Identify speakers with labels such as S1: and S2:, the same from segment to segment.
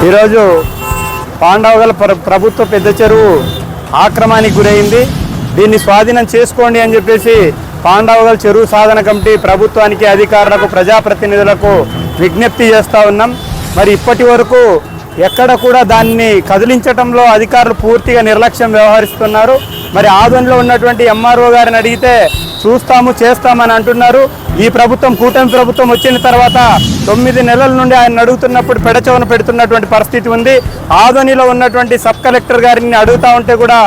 S1: ఈరోజు పాండవగల ప్రభుత్వ పెద్ద చెరువు ఆక్రమణకి గురైంది. దీన్ని స్వాధీనం చేసుకోండి అని చెప్పేసి పాండవగల చెరువు సాధన కమిటీ ప్రభుత్వానికి, అధికారులకు, ప్రజాప్రతినిధులకు విజ్ఞప్తి చేస్తూ ఉన్నాం. మరి ఇప్పటి వరకు ఎక్కడ కూడా దాన్ని కదిలించడంలో అధికారులు పూర్తిగా నిర్లక్ష్యం వ్యవహరిస్తున్నారు. మరి ఆదోనిలో ఉన్నటువంటి ఎంఆర్ఓ గారిని అడిగితే చూస్తాము చేస్తామని అంటున్నారు. ఈ ప్రభుత్వం, కూటమి ప్రభుత్వం వచ్చిన తర్వాత 9 నెలల నుండి ఆయన అడుగుతున్నప్పుడు పెడచవన పెడుతున్నటువంటి పరిస్థితి ఉంది. ఆదోనిలో ఉన్నటువంటి సబ్ కలెక్టర్ గారిని అడుగుతూ ఉంటే కూడా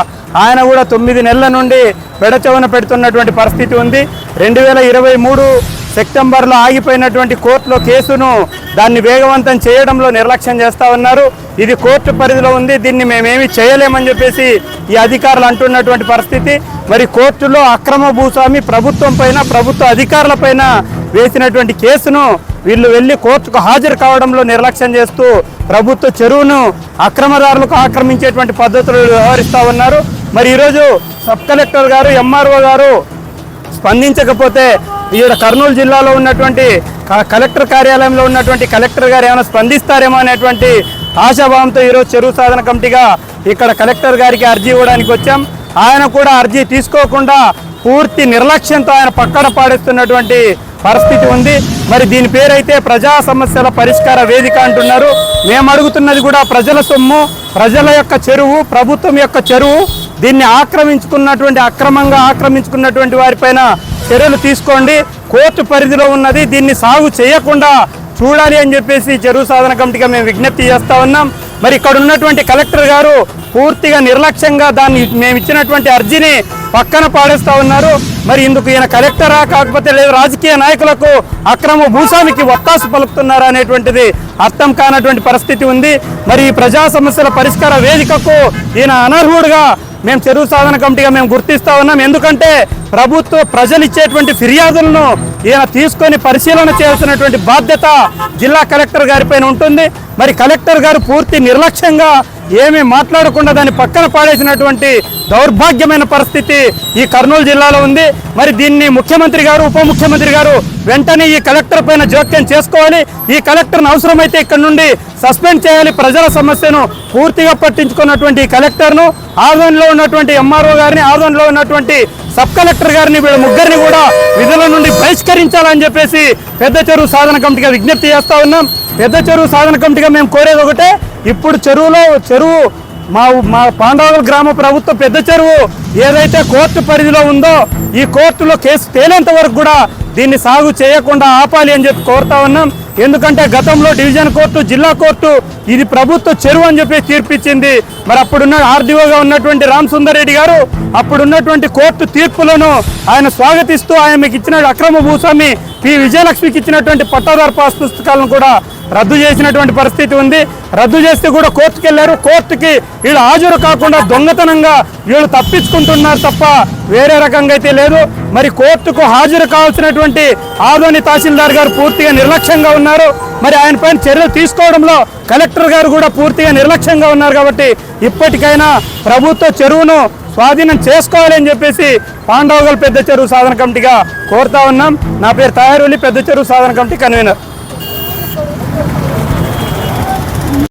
S1: ఆయన కూడా 9 నెలల నుండి పెడచవన పెడుతున్నటువంటి పరిస్థితి ఉంది. 2023 సెప్టెంబర్లో ఆగిపోయినటువంటి కోర్టులో కేసును దాన్ని వేగవంతం చేయడంలో నిర్లక్ష్యం చేస్తూ ఉన్నారు. ఇది కోర్టు పరిధిలో ఉంది, దీన్ని మేమేమి చేయలేమని చెప్పేసి ఈ అధికారులు అంటున్నటువంటి పరిస్థితి. మరి కోర్టులో అక్రమ భూస్వామి ప్రభుత్వం పైన, ప్రభుత్వ అధికారుల పైన వేసినటువంటి కేసును వీళ్ళు వెళ్ళి కోర్టుకు హాజరు కావడంలో నిర్లక్ష్యం చేస్తూ ప్రభుత్వ చెరువును అక్రమదారులకు ఆక్రమించేటువంటి పద్ధతులు వ్యవహరిస్తూ ఉన్నారు. మరి ఈరోజు సబ్ కలెక్టర్ గారు, ఎంఆర్ఓ గారు స్పందించకపోతే ఈడ కర్నూలు జిల్లాలో ఉన్నటువంటి కలెక్టర్ కార్యాలయంలో ఉన్నటువంటి కలెక్టర్ గారు ఏమైనా స్పందిస్తారేమో అనేటువంటి ఆశాభావంతో ఈరోజు చెరువు సాధన కమిటీగా ఇక్కడ కలెక్టర్ గారికి అర్జీ ఇవ్వడానికి వచ్చాం. ఆయన కూడా అర్జీ తీసుకోకుండా పూర్తి నిర్లక్ష్యంతో ఆయన పక్కన పాడేస్తున్నటువంటి పరిస్థితి ఉంది. మరి దీని పేరైతే ప్రజా సమస్యల పరిష్కార వేదిక అంటున్నారు. మేము అడుగుతున్నది కూడా ప్రజల సొమ్ము, ప్రజల యొక్క చెరువు, ప్రభుత్వం యొక్క చెరువు. దీన్ని అక్రమంగా ఆక్రమించుకున్నటువంటి వారిపైన చర్యలు తీసుకోండి. కోర్టు పరిధిలో ఉన్నది, దీన్ని సాగు చేయకుండా చూడాలి అని చెప్పేసి చెరువు సాధన కమిటీగా మేము విజ్ఞప్తి చేస్తూ ఉన్నాం. మరి ఇక్కడ ఉన్నటువంటి కలెక్టర్ గారు పూర్తిగా నిర్లక్ష్యంగా దాన్ని మేము ఇచ్చినటువంటి అర్జీని పక్కన పాడేస్తూ ఉన్నారు. మరి ఇందుకు ఈయన కలెక్టరా, కాకపోతే లేదు రాజకీయ నాయకులకు అక్రమ భూస్వామికి ఒత్తాసు పలుకుతున్నారా అనేటువంటిది అర్థం కానటువంటి పరిస్థితి ఉంది. మరి ఈ ప్రజా సమస్యల పరిష్కార వేదికకు ఈయన అనర్హుడుగా మేము చెరువు సాధన కమిటీగా మేము గుర్తిస్తూ ఉన్నాం. ఎందుకంటే ప్రజలు ఇచ్చేటువంటి ఫిర్యాదులను ఈయన తీసుకొని పరిశీలన చేయాల్సినటువంటి బాధ్యత జిల్లా కలెక్టర్ గారిపైన ఉంటుంది. మరి కలెక్టర్ గారు పూర్తి నిర్లక్ష్యంగా ఏమీ మాట్లాడకుండా దాన్ని పక్కన పాడేసినటువంటి దౌర్భాగ్యమైన పరిస్థితి ఈ కర్నూలు జిల్లాలో ఉంది. మరి దీన్ని ముఖ్యమంత్రి గారు, ఉప ముఖ్యమంత్రి గారు వెంటనే ఈ కలెక్టర్ పైన జోక్యం చేసుకోవాలి. ఈ కలెక్టర్ను అవసరమైతే ఇక్కడ నుండి సస్పెండ్ చేయాలి. ప్రజల సమస్యను పూర్తిగా పట్టించుకున్నటువంటి ఈ కలెక్టర్ను, ఆదోనిలో ఉన్నటువంటి ఎంఆర్ఓ గారిని, ఆదోనిలో ఉన్నటువంటి సబ్ కలెక్టర్ గారిని, వీళ్ళ ముగ్గురిని కూడా విధుల నుండి బహిష్కరించాలని చెప్పేసి పెద్ద చెరువు సాధన కమిటీగా విజ్ఞప్తి చేస్తూ ఉన్నాం. పెద్ద చెరువు సాధన కమిటీగా మేము కోరేది ఒకటే, ఇప్పుడు చెరువు మా పాండవగల గ్రామ ప్రభుత్వ పెద్ద చెరువు ఏదైతే కోర్టు పరిధిలో ఉందో ఈ కోర్టులో కేసు తేలేంత వరకు కూడా దీన్ని సాగు చేయకుండా ఆపాలి అని చెప్పి కోరుతా ఉన్నాం. ఎందుకంటే గతంలో డివిజన్ కోర్టు, జిల్లా కోర్టు ఇది ప్రభుత్వ చెరువు అని చెప్పి తీర్పిచ్చింది. మరి అప్పుడున్న ఆర్డీఓగా ఉన్నటువంటి రామ్ సుందర్ రెడ్డి గారు అప్పుడున్నటువంటి కోర్టు తీర్పులను ఆయన స్వాగతిస్తూ ఆయనకి ఇచ్చిన అక్రమ భూస్వామి పి విజయలక్ష్మికి ఇచ్చినటువంటి పట్టాదారు పాస్ పుస్తకాలను కూడా రద్దు చేసినటువంటి పరిస్థితి ఉంది. రద్దు చేస్తే కూడా కోర్టుకు వెళ్ళారు. కోర్టుకి వీళ్ళు హాజరు కాకుండా దొంగతనంగా వీళ్ళు తప్పించుకుంటున్నారు తప్ప వేరే రకంగా అయితే లేదు. మరి కోర్టుకు హాజరు కావాల్సినటువంటి ఆదోని తహసీల్దార్ గారు పూర్తిగా నిర్లక్ష్యంగా ఉన్నారు. మరి ఆయన పైన చర్యలు తీసుకోవడంలో కలెక్టర్ గారు కూడా పూర్తిగా నిర్లక్ష్యంగా ఉన్నారు. కాబట్టి ఇప్పటికైనా ప్రభుత్వ చెరువును స్వాధీనం చేసుకోవాలి అని చెప్పేసి పాండవగల్ పెద్ద చెరువు సాధన కమిటీగా కోరుతా ఉన్నాం. నా పేరు తయారులి, పెద్ద చెరువు సాధన కమిటీ కన్వీనర్.